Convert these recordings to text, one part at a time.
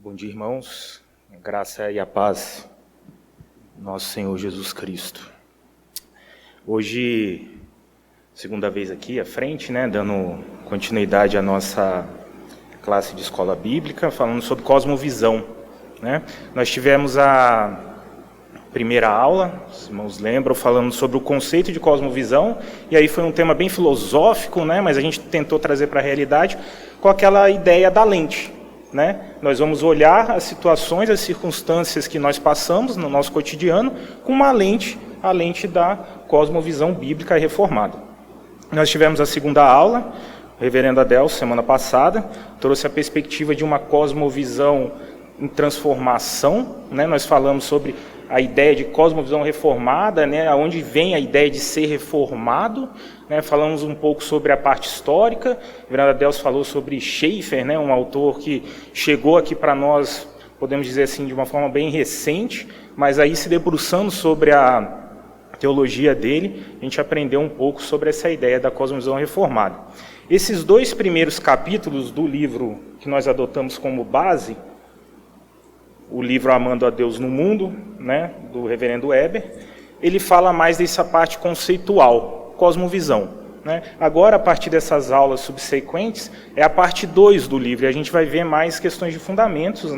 Bom dia, irmãos. A graça e a paz do nosso Senhor Jesus Cristo. Hoje, segunda vez aqui à frente, dando continuidade à nossa classe de escola bíblica, falando sobre cosmovisão. Nós tivemos a primeira aula, os irmãos lembram, falando sobre o conceito de cosmovisão, e aí foi um tema bem filosófico, mas a gente tentou trazer para a realidade com aquela ideia da lente. Nós vamos olhar as situações, as circunstâncias que nós passamos no nosso cotidiano com uma lente, a lente da cosmovisão bíblica reformada. Nós tivemos a segunda aula, o reverendo Adel, semana passada, trouxe a perspectiva de uma cosmovisão em transformação. Nós falamos sobre a ideia de cosmovisão reformada, onde vem a ideia de ser reformado. Falamos um pouco sobre a parte histórica. O reverendo Adel falou sobre Schaeffer, um autor que chegou aqui para nós, podemos dizer assim, de uma forma bem recente, mas aí se debruçando sobre a teologia dele, a gente aprendeu um pouco sobre essa ideia da cosmovisão reformada. Esses dois primeiros capítulos do livro que nós adotamos como base, o livro Amando a Deus no Mundo, do reverendo Weber, ele fala mais dessa parte conceitual, cosmovisão. Agora, a partir dessas aulas subsequentes, é a parte 2 do livro, e a gente vai ver mais questões de fundamentos,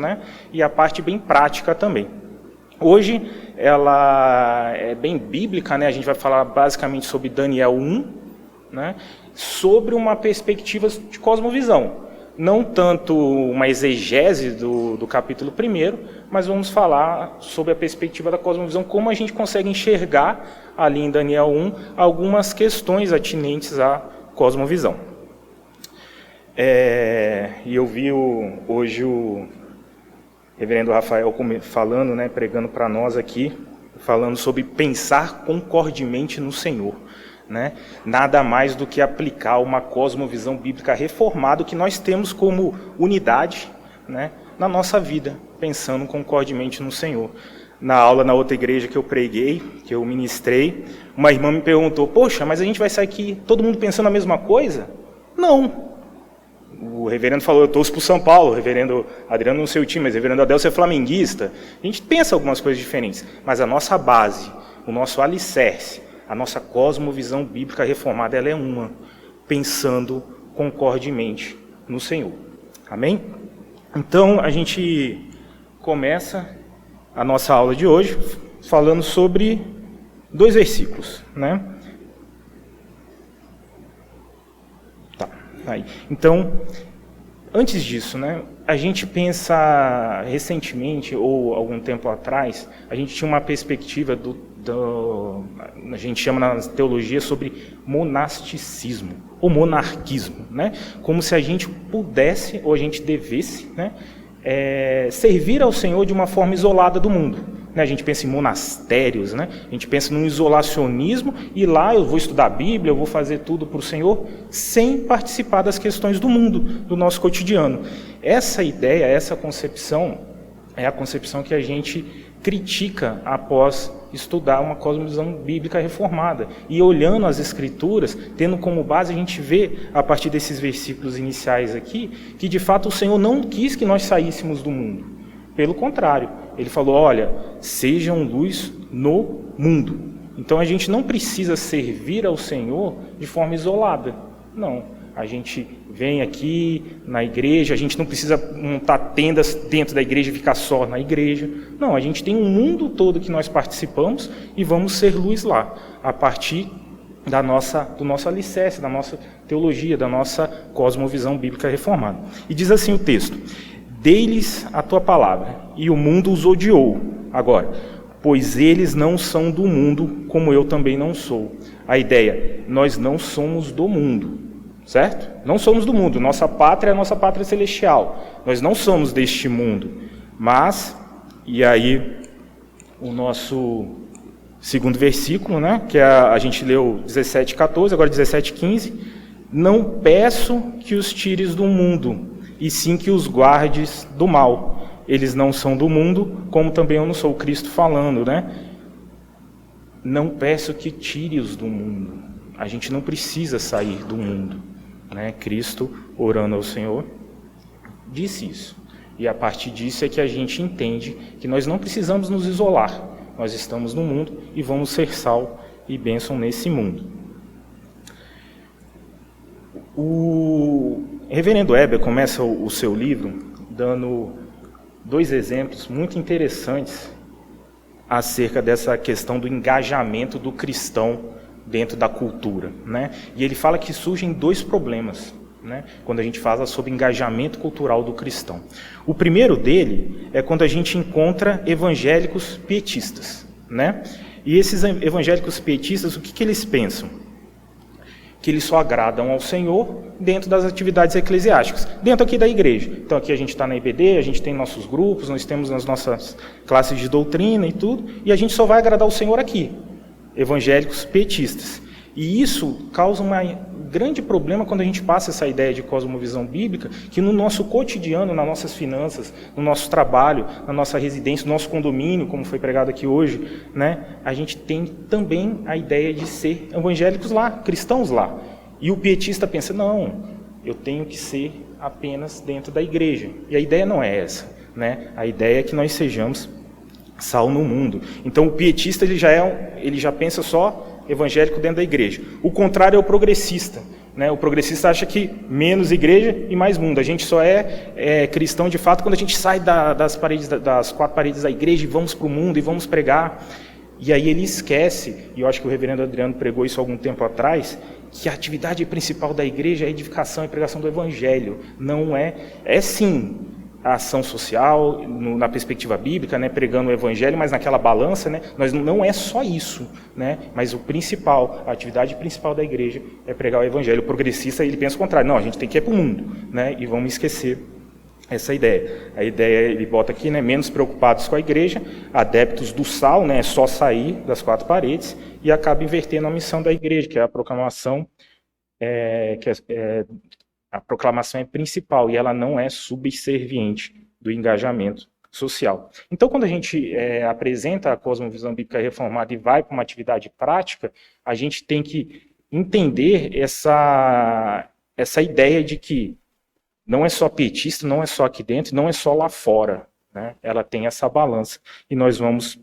e a parte bem prática também. Hoje, ela é bem bíblica, a gente vai falar basicamente sobre Daniel 1, sobre uma perspectiva de cosmovisão. Não tanto uma exegese do capítulo 1, mas vamos falar sobre a perspectiva da cosmovisão, como a gente consegue enxergar ali em Daniel 1 algumas questões atinentes à cosmovisão. E eu vi hoje o reverendo Rafael falando, pregando para nós aqui, falando sobre pensar concordemente no Senhor. Nada mais do que aplicar uma cosmovisão bíblica reformada que nós temos como unidade na nossa vida, pensando concordemente no Senhor. Na aula, na outra igreja que eu preguei, que eu ministrei, uma irmã me perguntou: poxa, mas a gente vai sair aqui todo mundo pensando a mesma coisa? Não. O reverendo falou: eu torço para o São Paulo, o reverendo Adriano não sei o time, mas o reverendo Adel é flamenguista. A gente pensa algumas coisas diferentes, mas a nossa base, o nosso alicerce, a nossa cosmovisão bíblica reformada, ela é uma, pensando concordemente no Senhor. Amém? Então, a gente começa a nossa aula de hoje falando sobre 2 versículos. Tá, aí. Então, antes disso, a gente pensa recentemente, ou algum tempo atrás, a gente tinha uma perspectiva a gente chama na teologia sobre monasticismo, ou monarquismo, como se a gente pudesse, ou a gente devesse, servir ao Senhor de uma forma isolada do mundo. A gente pensa em monastérios, a gente pensa num isolacionismo, e lá eu vou estudar a Bíblia, eu vou fazer tudo para o Senhor, sem participar das questões do mundo, do nosso cotidiano. Essa ideia, essa concepção, é a concepção que a gente critica após estudar uma cosmovisão bíblica reformada. E olhando as Escrituras, tendo como base, a gente vê, a partir desses versículos iniciais aqui, que de fato o Senhor não quis que nós saíssemos do mundo. Pelo contrário, Ele falou: olha, sejam luz no mundo. Então a gente não precisa servir ao Senhor de forma isolada. Não. A gente vem aqui na igreja, a gente não precisa montar tendas dentro da igreja e ficar só na igreja. Não, a gente tem um mundo todo que nós participamos e vamos ser luz lá, a partir do nosso alicerce, da nossa teologia, da nossa cosmovisão bíblica reformada. E diz assim o texto: dei-lhes a tua palavra, e o mundo os odiou. Agora, pois eles não são do mundo, como eu também não sou. A ideia: nós não somos do mundo. Certo? Não somos do mundo, nossa pátria é a nossa pátria celestial. Nós não somos deste mundo. Mas, e aí, o nosso segundo versículo, que a gente leu 17:14, agora 17:15. Não peço que os tires do mundo, e sim que os guardes do mal. Eles não são do mundo, como também eu não sou. Cristo falando, Não peço que tire-os do mundo. A gente não precisa sair do mundo. Cristo, orando ao Senhor, disse isso. E a partir disso é que a gente entende que nós não precisamos nos isolar. Nós estamos no mundo e vamos ser sal e bênção nesse mundo. O reverendo Weber começa o seu livro dando 2 exemplos muito interessantes acerca dessa questão do engajamento do cristão dentro da cultura, né? E ele fala que surgem 2 problemas, né, quando a gente fala sobre engajamento cultural do cristão. O primeiro dele é quando a gente encontra evangélicos pietistas, né? E esses evangélicos pietistas, o que eles pensam? Que eles só agradam ao Senhor dentro das atividades eclesiásticas, dentro aqui da igreja. Então aqui a gente está na IBD, a gente tem nossos grupos, nós temos as nossas classes de doutrina e tudo, e a gente só vai agradar o Senhor aqui. Evangélicos pietistas. E isso causa um grande problema quando a gente passa essa ideia de cosmovisão bíblica, que no nosso cotidiano, nas nossas finanças, no nosso trabalho, na nossa residência, no nosso condomínio, como foi pregado aqui hoje, né, a gente tem também a ideia de ser evangélicos lá, cristãos lá. E o pietista pensa, não, eu tenho que ser apenas dentro da igreja. E a ideia não é essa, né? A ideia é que nós sejamos sal no mundo. Então o pietista ele já pensa só evangélico dentro da igreja. O contrário é o progressista, né? O progressista acha que menos igreja e mais mundo. A gente só é cristão de fato quando a gente sai das 4 paredes da igreja e vamos para o mundo e vamos pregar. E aí ele esquece, e eu acho que o reverendo Adriano pregou isso há algum tempo atrás, que a atividade principal da igreja é a edificação e pregação do evangelho. Não é sim a ação social, na perspectiva bíblica, né, pregando o evangelho, mas naquela balança, né, não é só isso, né, mas o principal, a atividade principal da igreja é pregar o evangelho. O progressista, ele pensa o contrário, não, a gente tem que ir para o mundo, né, e vamos esquecer essa ideia. A ideia, ele bota aqui, né, menos preocupados com a igreja, adeptos do sal, né, só sair das 4 paredes, e acaba invertendo a missão da igreja, que é a proclamação, a proclamação é principal e ela não é subserviente do engajamento social. Então, quando a gente apresenta a cosmovisão bíblica reformada e vai para uma atividade prática, a gente tem que entender essa ideia de que não é só pietista, não é só aqui dentro, não é só lá fora, né? Ela tem essa balança e nós vamos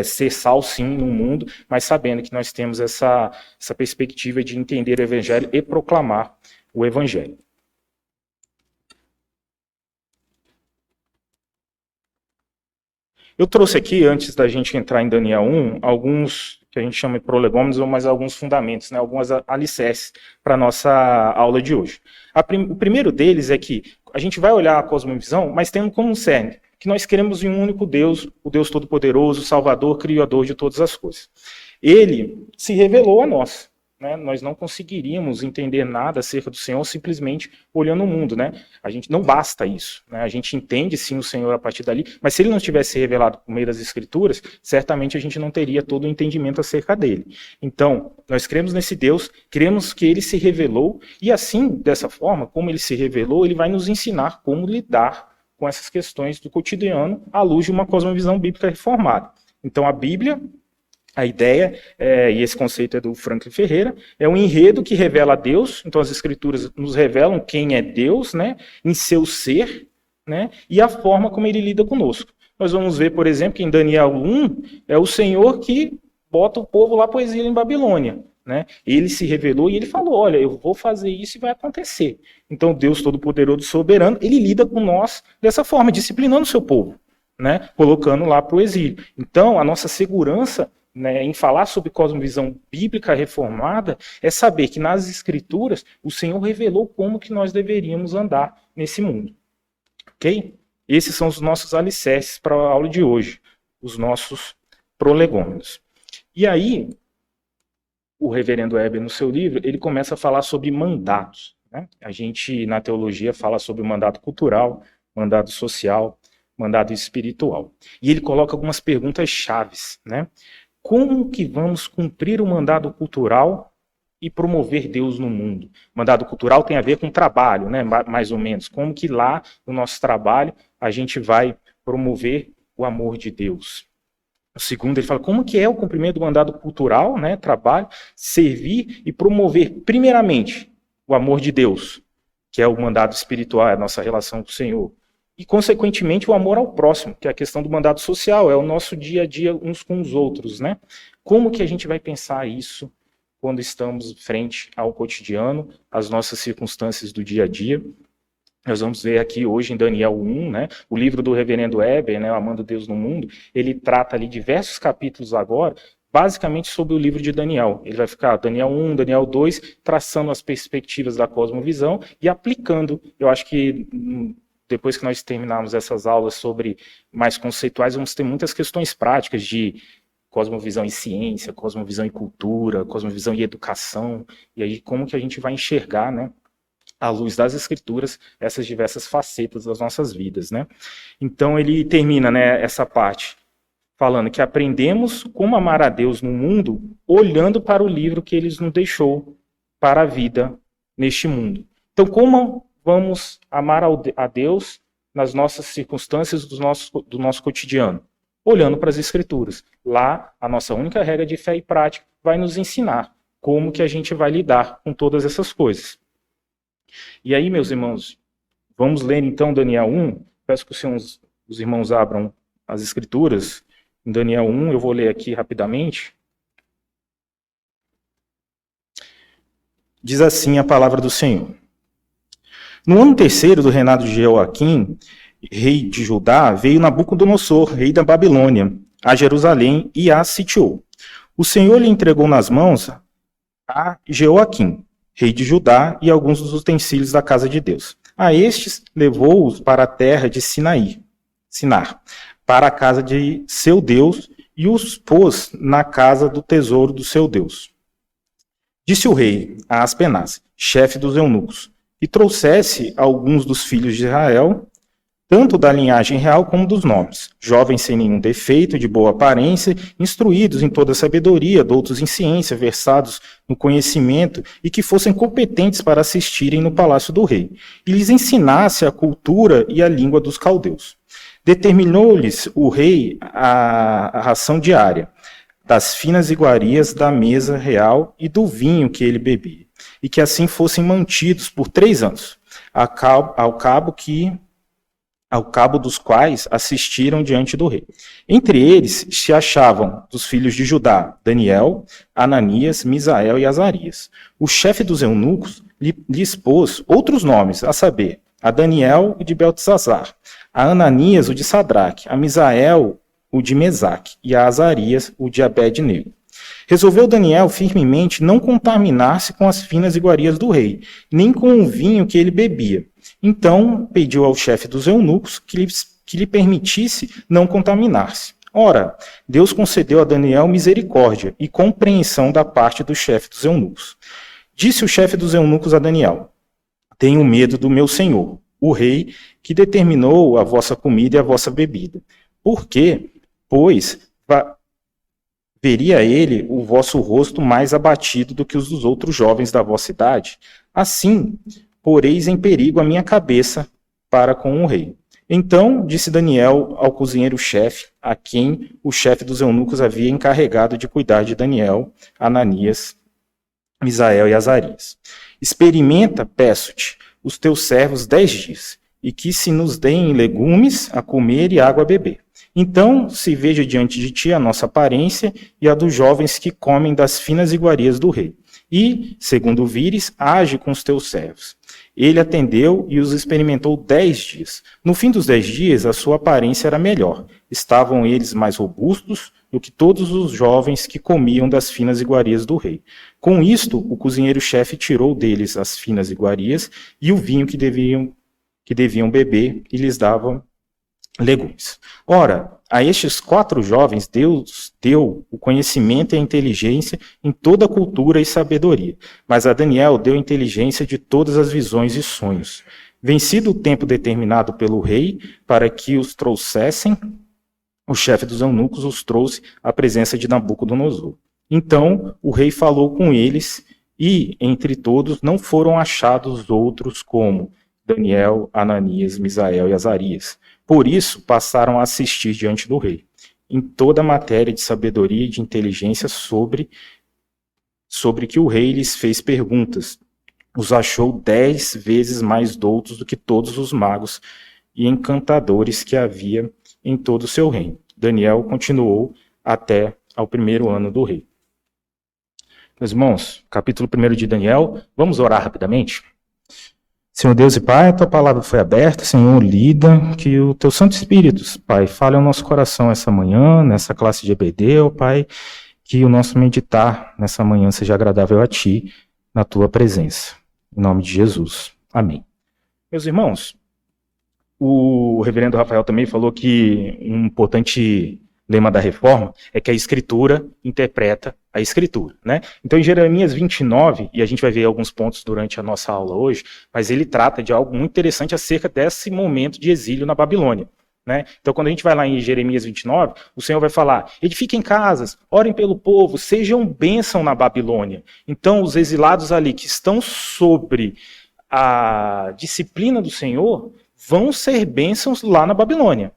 ser sal sim no mundo, mas sabendo que nós temos essa perspectiva de entender o evangelho e proclamar o evangelho. Eu trouxe aqui, antes da gente entrar em Daniel 1, alguns que a gente chama de prolegômenos, ou mais alguns fundamentos, né, algumas alicerces para a nossa aula de hoje. O primeiro deles é que a gente vai olhar a cosmovisão, mas tendo como cerne que nós queremos em um único Deus, o Deus Todo-Poderoso, Salvador, Criador de todas as coisas. Ele se revelou a nós. Né? Nós não conseguiríamos entender nada acerca do Senhor simplesmente olhando o mundo. Né? A gente não basta isso. Né? A gente entende sim o Senhor a partir dali, mas se ele não tivesse revelado por meio das Escrituras, certamente a gente não teria todo o entendimento acerca dele. Então, nós cremos nesse Deus, cremos que ele se revelou, e assim, dessa forma, como ele se revelou, ele vai nos ensinar como lidar com essas questões do cotidiano à luz de uma cosmovisão bíblica reformada. Então, a Bíblia, a ideia, e esse conceito é do Franklin Ferreira, é um enredo que revela a Deus. Então as Escrituras nos revelam quem é Deus, né, em seu ser, né, e a forma como ele lida conosco. Nós vamos ver, por exemplo, que em Daniel 1 é o Senhor que bota o povo lá para o exílio em Babilônia. Né? Ele se revelou e ele falou, olha, eu vou fazer isso e vai acontecer. Então Deus Todo-Poderoso, Soberano, ele lida com nós dessa forma, disciplinando o seu povo, né, colocando lá para o exílio. Então a nossa segurança, né, em falar sobre cosmovisão bíblica reformada, é saber que nas Escrituras o Senhor revelou como que nós deveríamos andar nesse mundo. Ok? Esses são os nossos alicerces para a aula de hoje, os nossos prolegômenos. E aí, o reverendo Weber, no seu livro, ele começa a falar sobre mandatos. Né? A gente, na teologia, fala sobre o mandato cultural, mandato social, mandato espiritual. E ele coloca algumas perguntas chaves, né? Como que vamos cumprir o mandado cultural e promover Deus no mundo? Mandado cultural tem a ver com trabalho, né? Mais ou menos. Como que lá, no nosso trabalho, a gente vai promover o amor de Deus? O segundo, ele fala, como que é o cumprimento do mandado cultural, né? Trabalho, servir e promover, primeiramente, o amor de Deus, que é o mandado espiritual, é a nossa relação com o Senhor. e, consequentemente, o amor ao próximo, que é a questão do mandato social, é o nosso dia a dia uns com os outros, né? Como que a gente vai pensar isso quando estamos frente ao cotidiano, às nossas circunstâncias do dia a dia? Nós vamos ver aqui hoje em Daniel 1, né, o livro do reverendo Eber, né, Amando Deus no Mundo, ele trata ali diversos capítulos agora, basicamente sobre o livro de Daniel. Ele vai ficar Daniel 1, Daniel 2, traçando as perspectivas da cosmovisão e aplicando. Eu acho que depois que nós terminarmos essas aulas sobre mais conceituais, vamos ter muitas questões práticas de cosmovisão e ciência, cosmovisão e cultura, cosmovisão e educação, e aí como que a gente vai enxergar, né, à luz das escrituras, essas diversas facetas das nossas vidas, né? Então ele termina, né, essa parte falando que aprendemos como amar a Deus no mundo olhando para o livro que ele nos deixou para a vida neste mundo. Então, como vamos amar a Deus nas nossas circunstâncias do nosso cotidiano? Olhando para as escrituras. Lá, a nossa única regra de fé e prática vai nos ensinar como que a gente vai lidar com todas essas coisas. E aí, meus irmãos, vamos ler então Daniel 1. Peço que os irmãos abram as escrituras. Em Daniel 1, eu vou ler aqui rapidamente. Diz assim a palavra do Senhor. No ano terceiro do reinado de Jeoaquim, rei de Judá, veio Nabucodonosor, rei da Babilônia, a Jerusalém e a sitiou. O Senhor lhe entregou nas mãos a Jeoaquim, rei de Judá, e alguns dos utensílios da casa de Deus. A estes levou-os para a terra de Sinar, para a casa de seu Deus, e os pôs na casa do tesouro do seu Deus. Disse o rei a Aspenaz, chefe dos eunucos, que trouxesse alguns dos filhos de Israel, tanto da linhagem real como dos nobres, jovens sem nenhum defeito, de boa aparência, instruídos em toda sabedoria, doutos em ciência, versados no conhecimento e que fossem competentes para assistirem no palácio do rei, e lhes ensinasse a cultura e a língua dos caldeus. Determinou-lhes o rei a ração diária, das finas iguarias da mesa real e do vinho que ele bebia, e que assim fossem mantidos por 3 anos, ao cabo dos quais assistiram diante do rei. Entre eles se achavam dos filhos de Judá, Daniel, Ananias, Misael e Azarias. O chefe dos eunucos lhes pôs outros nomes, a saber, a Daniel, o de Beltesazar, a Ananias, o de Sadraque, a Misael, o de Mesaque, e a Azarias, o de Abed-nego. Resolveu Daniel firmemente não contaminar-se com as finas iguarias do rei, nem com o vinho que ele bebia. Então pediu ao chefe dos eunucos que lhe permitisse não contaminar-se. Ora, Deus concedeu a Daniel misericórdia e compreensão da parte do chefe dos eunucos. Disse o chefe dos eunucos a Daniel: tenho medo do meu senhor, o rei, que determinou a vossa comida e a vossa bebida. Por quê? Pois veria ele o vosso rosto mais abatido do que os dos outros jovens da vossa idade. Assim, poreis em perigo a minha cabeça para com o rei. Então disse Daniel ao cozinheiro-chefe, a quem o chefe dos eunucos havia encarregado de cuidar de Daniel, Ananias, Misael e Azarias: experimenta, peço-te, os teus servos 10 dias, e que se nos deem legumes a comer e água a beber. Então se veja diante de ti a nossa aparência e a dos jovens que comem das finas iguarias do rei. E, segundo vires, age com os teus servos. Ele atendeu e os experimentou 10 dias. No fim dos 10 dias, a sua aparência era melhor. Estavam eles mais robustos do que todos os jovens que comiam das finas iguarias do rei. Com isto, o cozinheiro-chefe tirou deles as finas iguarias e o vinho que deviam beber, e lhes dava legumes. Ora, a estes 4 jovens Deus deu o conhecimento e a inteligência em toda a cultura e sabedoria, mas a Daniel deu inteligência de todas as visões e sonhos. Vencido o tempo determinado pelo rei para que os trouxessem, o chefe dos eunucos os trouxe à presença de Nabucodonosor. Então o rei falou com eles, e entre todos não foram achados outros como Daniel, Ananias, Misael e Azarias. Por isso passaram a assistir diante do rei, em toda a matéria de sabedoria e de inteligência sobre que o rei lhes fez perguntas. Os achou 10 vezes mais doutos do que todos os magos e encantadores que havia em todo o seu reino. Daniel continuou até ao 1º ano do rei. Meus irmãos, capítulo 1 de Daniel, vamos orar rapidamente? Senhor Deus e Pai, a tua palavra foi aberta, Senhor, lida, que o teu Santo Espírito, Pai, fale ao nosso coração essa manhã, nessa classe de EBD, ó Pai, que o nosso meditar nessa manhã seja agradável a Ti, na Tua presença. Em nome de Jesus. Amém. Meus irmãos, o reverendo Rafael também falou que um importante lema da reforma é que a Escritura interpreta a Escritura, né? Então, em Jeremias 29, e a gente vai ver alguns pontos durante a nossa aula hoje, mas ele trata de algo muito interessante acerca desse momento de exílio na Babilônia. Né? Então, quando a gente vai lá em Jeremias 29, o Senhor vai falar: edifiquem casas, orem pelo povo, sejam bênção na Babilônia. Então, os exilados ali que estão sobre a disciplina do Senhor vão ser bênçãos lá na Babilônia.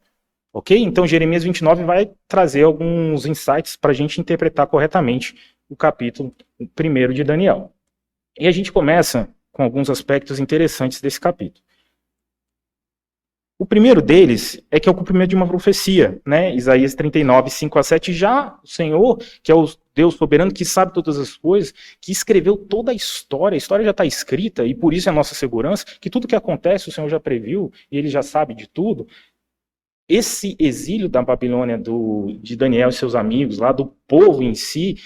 Ok? Então, Jeremias 29 vai trazer alguns insights para a gente interpretar corretamente o capítulo 1 de Daniel. E a gente começa com alguns aspectos interessantes desse capítulo. O primeiro deles é que é o cumprimento de uma profecia, né? Isaías 39, 5-7, já o Senhor, que é o Deus soberano, que sabe todas as coisas, que escreveu toda a história já está escrita, e por isso é a nossa segurança, que tudo que acontece o Senhor já previu, e Ele já sabe de tudo. Esse exílio da Babilônia de Daniel e seus amigos, lá do povo em si,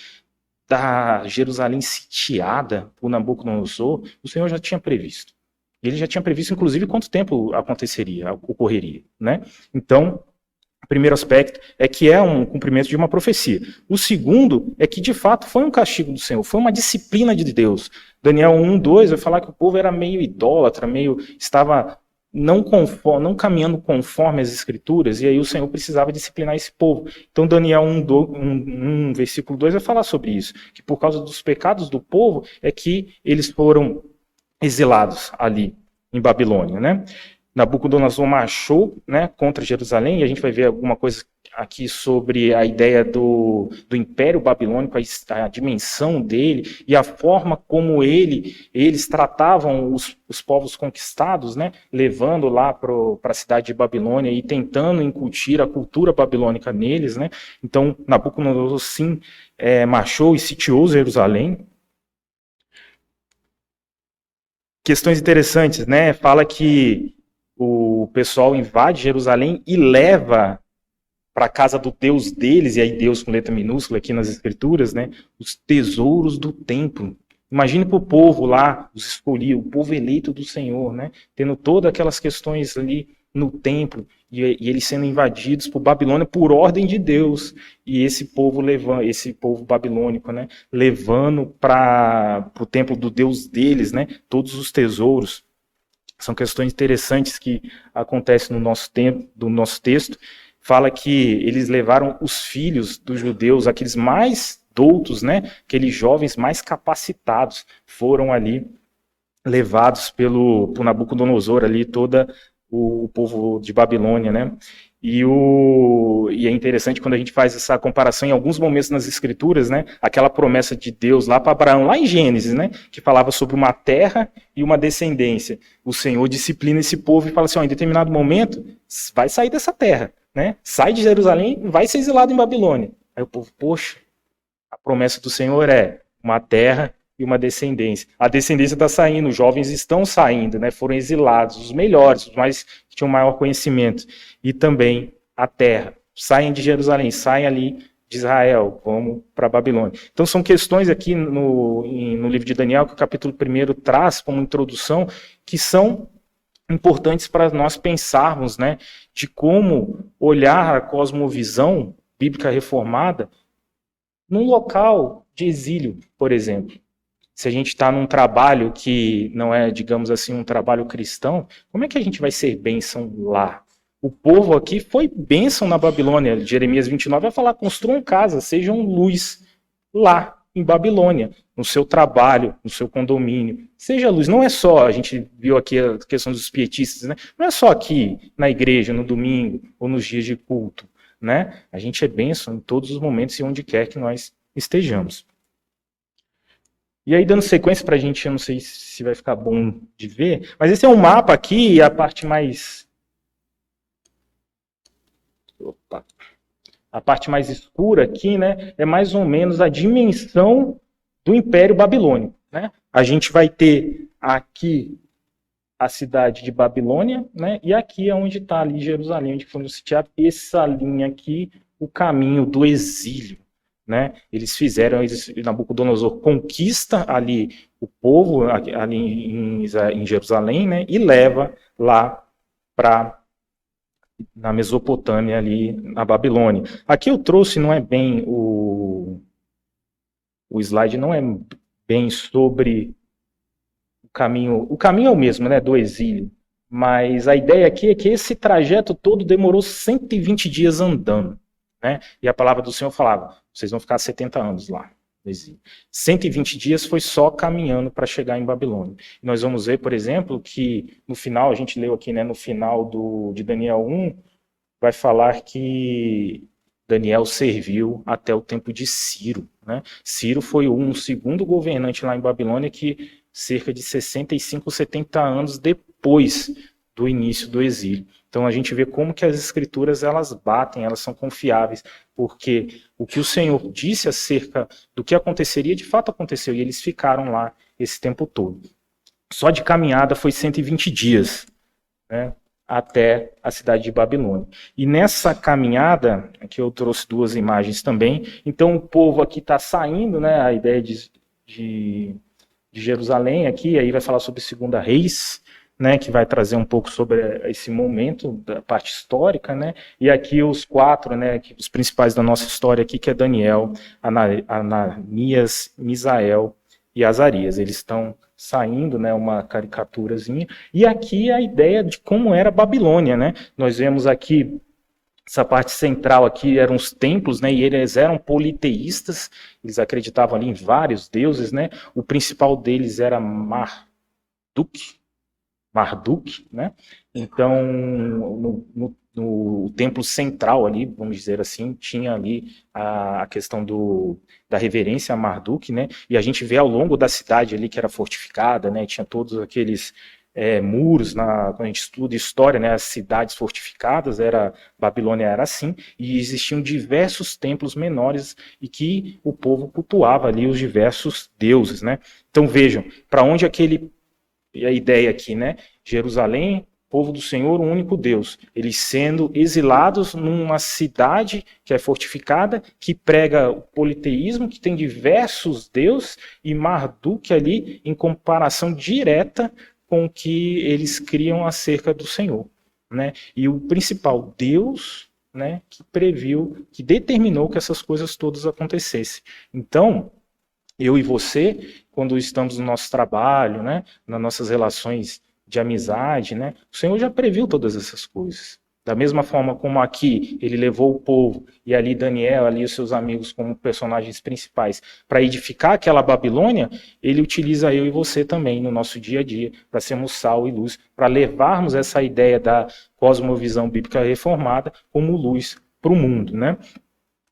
da Jerusalém sitiada por Nabucodonosor, o Senhor já tinha previsto. Ele já tinha previsto, inclusive, quanto tempo ocorreria, né? Então, o primeiro aspecto é que é um cumprimento de uma profecia. O segundo é que, de fato, foi um castigo do Senhor, foi uma disciplina de Deus. Daniel 1:2 vai falar que o povo era meio idólatra, estava não caminhando conforme as Escrituras, e aí o Senhor precisava disciplinar esse povo. Então, Daniel 1, versículo 2 vai falar sobre isso, que por causa dos pecados do povo é que eles foram exilados ali em Babilônia, né? Nabucodonosor marchou, né, contra Jerusalém, e a gente vai ver alguma coisa aqui sobre a ideia do Império Babilônico, a dimensão dele e a forma como eles tratavam os povos conquistados, né, levando lá para a cidade de Babilônia e tentando incutir a cultura babilônica neles, né? Então, Nabucodonosor sim marchou e sitiou Jerusalém. Questões interessantes, né? Fala que o pessoal invade Jerusalém e leva para a casa do Deus deles, e aí Deus com letra minúscula aqui nas Escrituras, né? Os tesouros do templo. Imagine para o povo lá, os escolhidos, o povo eleito do Senhor, né? Tendo todas aquelas questões ali no templo, e eles sendo invadidos por Babilônia por ordem de Deus, e esse povo babilônico, né, levando para o templo do Deus deles, né, todos os tesouros. São questões interessantes que acontecem no nosso texto. Fala que eles levaram os filhos dos judeus, aqueles mais doutos, né, aqueles jovens mais capacitados, foram ali levados por Nabucodonosor ali, toda o povo de Babilônia, né? E é interessante quando a gente faz essa comparação em alguns momentos nas Escrituras, né? Aquela promessa de Deus lá para Abraão, lá em Gênesis, né? Que falava sobre uma terra e uma descendência. O Senhor disciplina esse povo e fala assim: ó, em determinado momento vai sair dessa terra, né? Sai de Jerusalém, vai ser exilado em Babilônia. Aí o povo, poxa, a promessa do Senhor é uma terra e uma descendência. A descendência está saindo, os jovens estão saindo, né? Foram exilados, os melhores, os mais que tinham maior conhecimento. E também a terra. Saem de Jerusalém, saem ali de Israel, vamos para a Babilônia. Então são questões aqui no livro de Daniel, que o capítulo 1 traz como introdução, que são importantes para nós pensarmos, né, de como olhar a cosmovisão bíblica reformada num local de exílio, por exemplo. Se a gente está num trabalho que não é, digamos assim, um trabalho cristão, como é que a gente vai ser bênção lá? O povo aqui foi bênção na Babilônia. Jeremias 29 vai falar: construam casa, sejam luz lá em Babilônia, no seu trabalho, no seu condomínio. Seja luz, não é só, a gente viu aqui a questão dos pietistas, né? Não é só aqui na igreja, no domingo ou nos dias de culto, né? A gente é bênção em todos os momentos e onde quer que nós estejamos. E aí, dando sequência para a gente, eu não sei se vai ficar bom de ver, mas esse é um mapa aqui, e a parte mais Opa. A parte mais escura aqui, né, é mais ou menos a dimensão do Império Babilônico, né? A gente vai ter aqui a cidade de Babilônia, né? E aqui é onde está ali Jerusalém, onde foi sitiado. Essa linha aqui, o caminho do exílio, né? Eles fizeram, Nabucodonosor conquista ali o povo, ali em Jerusalém, né? E leva lá para na Mesopotâmia, ali na Babilônia. Aqui eu trouxe, não é bem o slide não é bem sobre o caminho é o mesmo, né, do exílio, mas a ideia aqui é que esse trajeto todo demorou 120 dias andando, né, e a palavra do Senhor falava, vocês vão ficar 70 anos lá no exílio. 120 dias foi só caminhando para chegar em Babilônia. E nós vamos ver, por exemplo, que no final, a gente leu aqui, né, no final de Daniel 1, vai falar que Daniel serviu até o tempo de Ciro, né? Ciro foi um segundo governante lá em Babilônia que cerca de 65, 70 anos depois do início do exílio. Então a gente vê como que as escrituras elas batem, elas são confiáveis, porque o que o Senhor disse acerca do que aconteceria, de fato aconteceu, e eles ficaram lá esse tempo todo. Só de caminhada foi 120 dias, né? Até a cidade de Babilônia. E nessa caminhada, aqui eu trouxe duas imagens também, então o povo aqui está saindo, né, a ideia de Jerusalém aqui, aí vai falar sobre Segunda Reis, né, que vai trazer um pouco sobre esse momento da parte histórica, né, e aqui os quatro, né, os principais da nossa história aqui, que é Daniel, Ananias, Misael e Azarias, eles estão saindo, né, uma caricaturazinha, e aqui a ideia de como era a Babilônia, né, nós vemos aqui, essa parte central aqui eram os templos, né, e eles eram politeístas, eles acreditavam ali em vários deuses, né, o principal deles era Marduk, né, então no templo central ali, vamos dizer assim, tinha ali a questão da reverência a Marduk, né, e a gente vê ao longo da cidade ali que era fortificada, né, tinha todos aqueles muros, quando a gente estuda história, né, as cidades fortificadas, Babilônia era assim, e existiam diversos templos menores e que o povo cultuava ali os diversos deuses, né. Então vejam, para onde a ideia aqui, né, Jerusalém, povo do Senhor, o único Deus, eles sendo exilados numa cidade que é fortificada, que prega o politeísmo, que tem diversos deuses, e Marduk ali em comparação direta com o que eles criam acerca do Senhor, né? E o principal, Deus, né, que previu, que determinou que essas coisas todas acontecessem. Então, eu e você, quando estamos no nosso trabalho, né, nas nossas relações de amizade, né, o Senhor já previu todas essas coisas. Da mesma forma como aqui ele levou o povo e ali Daniel, ali os seus amigos como personagens principais para edificar aquela Babilônia, ele utiliza eu e você também no nosso dia a dia para sermos sal e luz, para levarmos essa ideia da cosmovisão bíblica reformada como luz para o mundo, né?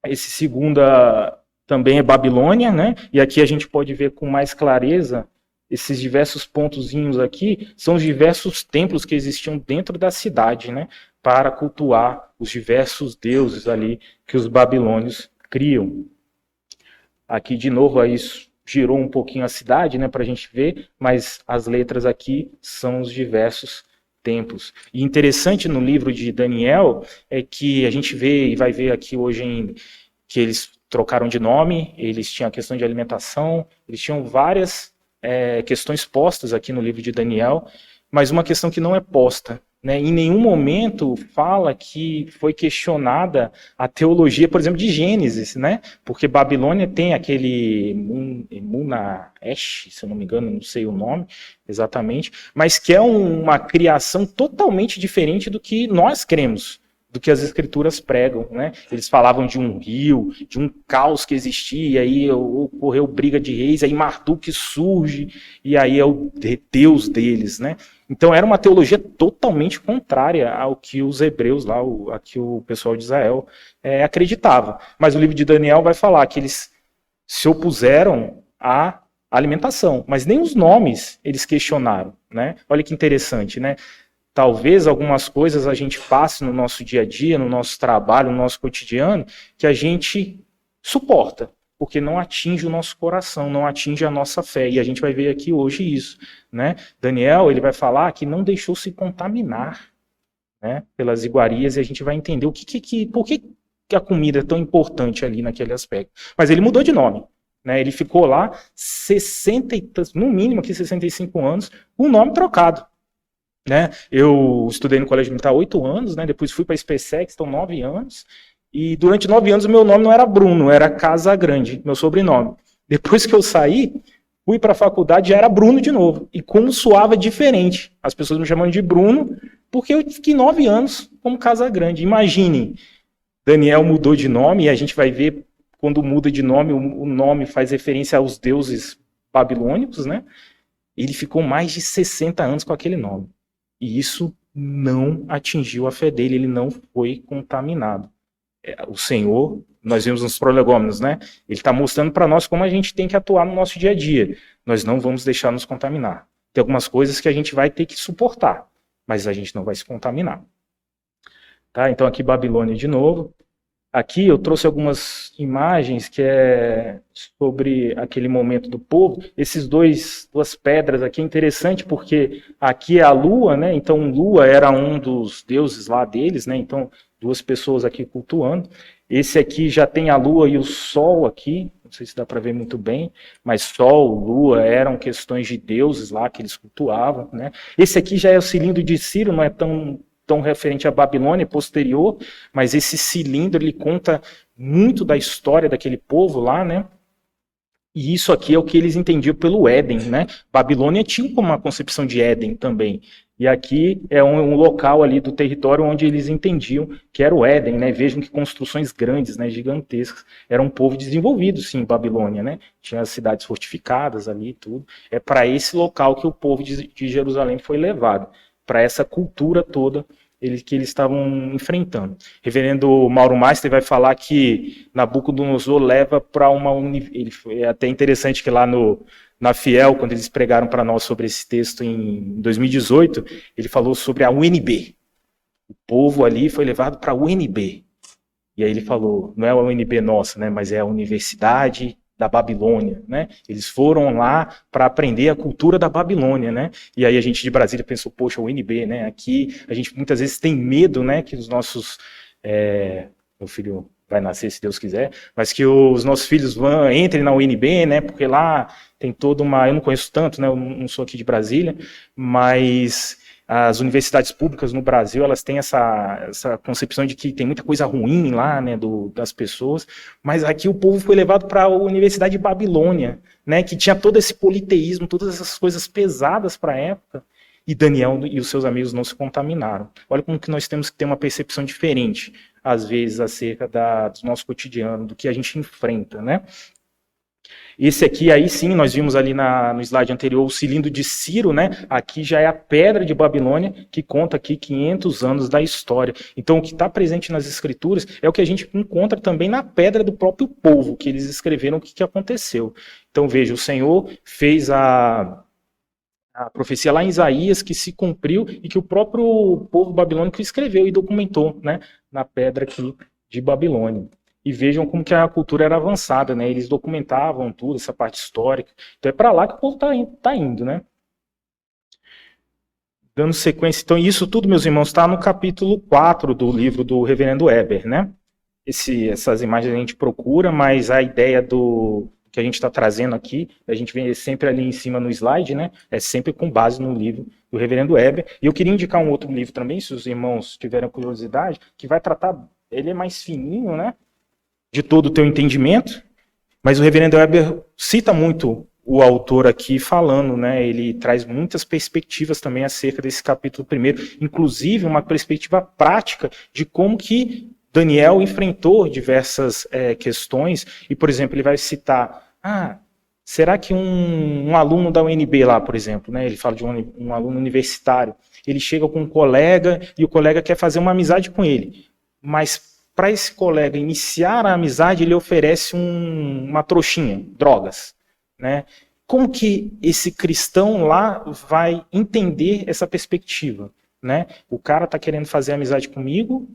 Esse segunda também é Babilônia, né? E aqui a gente pode ver com mais clareza esses diversos pontozinhos aqui, são os diversos templos que existiam dentro da cidade, né? Para cultuar os diversos deuses ali que os babilônios criam. Aqui, de novo, aí girou um pouquinho a cidade, né? Para a gente ver, mas as letras aqui são os diversos templos. E interessante no livro de Daniel é que a gente vê, e vai ver aqui hoje ainda, que eles trocaram de nome, eles tinham a questão de alimentação, eles tinham várias questões postas aqui no livro de Daniel, mas uma questão que não é posta, né? Em nenhum momento fala que foi questionada a teologia, por exemplo, de Gênesis, né? Porque Babilônia tem aquele Munaesh, se eu não me engano, não sei o nome exatamente, mas que é uma criação totalmente diferente do que nós cremos, do que as escrituras pregam, né? Eles falavam de um rio, de um caos que existia, aí ocorreu briga de reis, aí Marduk surge, e aí é o Deus deles, né? Então era uma teologia totalmente contrária ao que os hebreus lá, que o pessoal de Israel acreditava. Mas o livro de Daniel vai falar que eles se opuseram à alimentação, mas nem os nomes eles questionaram, né? Olha que interessante, né? Talvez algumas coisas a gente passe no nosso dia a dia, no nosso trabalho, no nosso cotidiano, que a gente suporta, porque não atinge o nosso coração, não atinge a nossa fé. E a gente vai ver aqui hoje isso, né? Daniel, ele vai falar que não deixou se contaminar, né, pelas iguarias, e a gente vai entender por que a comida é tão importante ali naquele aspecto. Mas ele mudou de nome, né? Ele ficou lá no mínimo aqui 65 anos, com o nome trocado. Né? Eu estudei no Colégio Militar há 8 anos, né? Depois fui para a SpaceX, estão 9 anos, e durante 9 anos o meu nome não era Bruno, era Casagrande, meu sobrenome. Depois que eu saí, fui para a faculdade, já era Bruno de novo, e como soava diferente. As pessoas me chamam de Bruno, porque eu fiquei 9 anos como Casagrande. Imaginem, Daniel mudou de nome, e a gente vai ver, quando muda de nome, o nome faz referência aos deuses babilônicos, né? Ele ficou mais de 60 anos com aquele nome. E isso não atingiu a fé dele, ele não foi contaminado. O Senhor, nós vimos nos prolegômenos, né? Ele está mostrando para nós como a gente tem que atuar no nosso dia a dia. Nós não vamos deixar nos contaminar. Tem algumas coisas que a gente vai ter que suportar, mas a gente não vai se contaminar. Tá? Então aqui Babilônia de novo. Aqui eu trouxe algumas imagens que é sobre aquele momento do povo. Esses duas pedras aqui é interessante porque aqui é a lua, né? Então lua era um dos deuses lá deles, né? Então 2 pessoas aqui cultuando. Esse aqui já tem a lua e o sol aqui. Não sei se dá para ver muito bem, mas sol, lua eram questões de deuses lá que eles cultuavam, né? Esse aqui já é o cilindro de Ciro, não é tão referente à Babilônia posterior, mas esse cilindro ele conta muito da história daquele povo lá, né? E isso aqui é o que eles entendiam pelo Éden, né? Babilônia tinha uma concepção de Éden também. E aqui é um local ali do território onde eles entendiam que era o Éden, né? Vejam que construções grandes, né, gigantescas. Era um povo desenvolvido, sim, Babilônia, né? Tinha as cidades fortificadas ali e tudo. É para esse local que o povo de Jerusalém foi levado, para essa cultura toda que eles estavam enfrentando. Reverendo Mauro Meister vai falar que Nabucodonosor leva para é até interessante que lá na Fiel, quando eles pregaram para nós sobre esse texto em 2018, ele falou sobre a UNB. O povo ali foi levado para a UNB. E aí ele falou, não é a UNB nossa, né, mas é a Universidade da Babilônia, né? Eles foram lá para aprender a cultura da Babilônia, né? E aí a gente de Brasília pensou, poxa, o UNB, né? Aqui a gente muitas vezes tem medo, né? Que os nossos... meu filho vai nascer, se Deus quiser, mas que os nossos filhos entrem na UNB, né? Porque lá tem toda uma... Eu não conheço tanto, né? Eu não sou aqui de Brasília, mas... As universidades públicas no Brasil, elas têm essa concepção de que tem muita coisa ruim lá, né, das pessoas, mas aqui o povo foi levado para a Universidade de Babilônia, né, que tinha todo esse politeísmo, todas essas coisas pesadas para a época, e Daniel e os seus amigos não se contaminaram. Olha como que nós temos que ter uma percepção diferente, às vezes, acerca do nosso cotidiano, do que a gente enfrenta, né? Esse aqui, aí sim, nós vimos ali no slide anterior, o cilindro de Ciro, né? Aqui já é a pedra de Babilônia, que conta aqui 500 anos da história. Então, o que está presente nas escrituras é o que a gente encontra também na pedra do próprio povo, que eles escreveram o que aconteceu. Então, veja, o Senhor fez a profecia lá em Isaías, que se cumpriu e que o próprio povo babilônico escreveu e documentou, né? Na pedra aqui de Babilônia. E vejam como que a cultura era avançada, né? Eles documentavam tudo, essa parte histórica. Então é para lá que o povo tá indo, né? Dando sequência, então isso tudo, meus irmãos, está no capítulo 4 do livro do Reverendo Eber, né? Essas imagens a gente procura, mas a ideia que a gente está trazendo aqui, a gente vê sempre ali em cima no slide, né? É sempre com base no livro do Reverendo Eber. E eu queria indicar um outro livro também, se os irmãos tiverem curiosidade, que vai tratar, ele é mais fininho, né? De todo o teu entendimento, mas o Reverendo Eber cita muito o autor aqui falando, né? Ele traz muitas perspectivas também acerca desse capítulo 1, inclusive uma perspectiva prática de como que Daniel enfrentou diversas questões, e, por exemplo, ele vai citar, será que um aluno da UNB lá, por exemplo, né? Ele fala de um aluno universitário, ele chega com um colega e o colega quer fazer uma amizade com ele, mas para esse colega iniciar a amizade, ele oferece uma trouxinha, drogas, né? Como que esse cristão lá vai entender essa perspectiva? né? O cara está querendo fazer amizade comigo,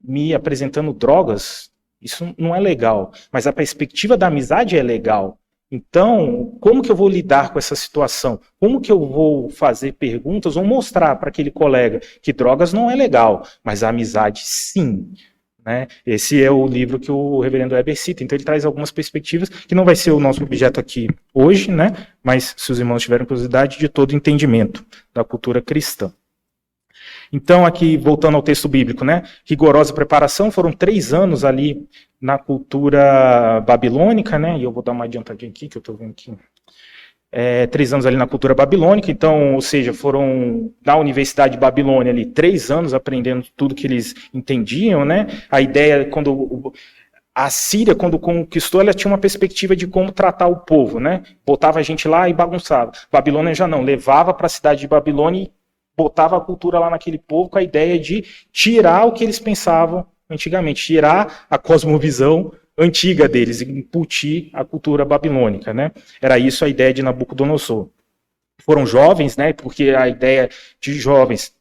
me apresentando drogas, isso não é legal. Mas a perspectiva da amizade é legal. Então, como que eu vou lidar com essa situação? Como que eu vou fazer perguntas ou mostrar para aquele colega que drogas não é legal, mas a amizade sim? Né? Esse é o livro que o reverendo Weber cita. Então ele traz algumas perspectivas que não vai ser o nosso objeto aqui hoje, né? Mas se os irmãos tiverem curiosidade, de todo entendimento da cultura cristã. Então, aqui, voltando ao texto bíblico, né? Rigorosa preparação, foram 3 anos ali na cultura babilônica, né? E eu vou dar uma adiantadinha aqui, que eu estou vendo aqui. 3 anos ali na cultura babilônica, então, ou seja, foram na Universidade de Babilônia ali 3 anos aprendendo tudo que eles entendiam, né? A ideia, quando a Síria, quando conquistou, ela tinha uma perspectiva de como tratar o povo, né? Botava a gente lá e bagunçava. Babilônia já não, levava para a cidade de Babilônia e botava a cultura lá naquele povo com a ideia de tirar o que eles pensavam antigamente, tirar a cosmovisão antiga deles, e incutir a cultura babilônica, né? Era isso a ideia de Nabucodonosor. Foram jovens, né? Porque a ideia de jovens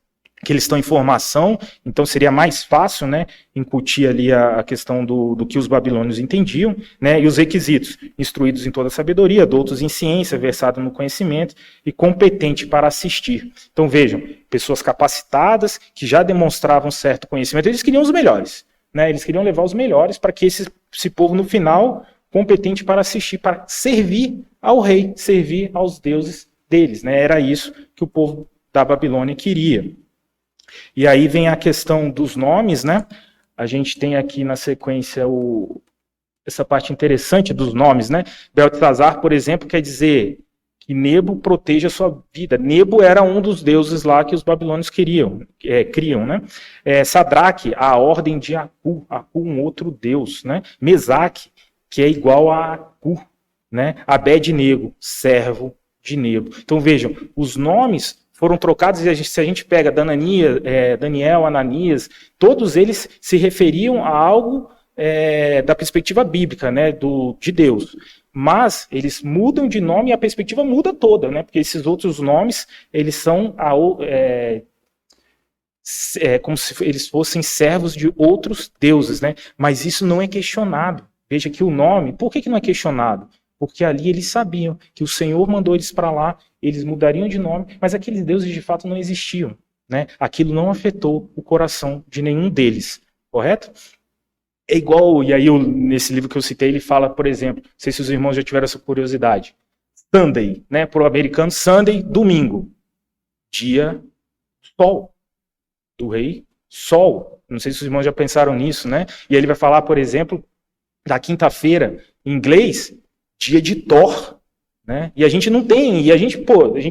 que eles estão em formação, então seria mais fácil, né, incutir ali a questão do que os babilônios entendiam, né, e os requisitos, instruídos em toda a sabedoria, doutos em ciência, versado no conhecimento e competente para assistir. Então vejam, pessoas capacitadas, que já demonstravam certo conhecimento, eles queriam os melhores, né, eles queriam levar os melhores para que esse povo no final, competente para assistir, para servir ao rei, servir aos deuses deles, né, era isso que o povo da Babilônia queria. E aí vem a questão dos nomes, né? A gente tem aqui na sequência essa parte interessante dos nomes, né? Beltesazar, por exemplo, quer dizer que Nebo proteja a sua vida. Nebo era um dos deuses lá que os babilônios criam, né? Sadraque, a ordem de Acu, um outro deus, né? Mesaque, que é igual a Acu, né? Abed-nego, servo de Nebo. Então vejam, os nomes foram trocados, e se a gente pega Daniel, Ananias, todos eles se referiam a algo da perspectiva bíblica, né, de Deus. Mas eles mudam de nome e a perspectiva muda toda, né, porque esses outros nomes, eles são como se eles fossem servos de outros deuses, né, mas isso não é questionado. Veja que o nome, por que não é questionado? Porque ali eles sabiam que o Senhor mandou eles para lá, eles mudariam de nome, mas aqueles deuses de fato não existiam, né? Aquilo não afetou o coração de nenhum deles, correto? É igual, e aí nesse livro que eu citei, ele fala, por exemplo, não sei se os irmãos já tiveram essa curiosidade, Sunday, né? Para o americano, Sunday, domingo, dia sol, do rei sol. Não sei se os irmãos já pensaram nisso, né? E ele vai falar, por exemplo, da quinta-feira, em inglês, dia de Thor, né? E a gente não tem, e a gente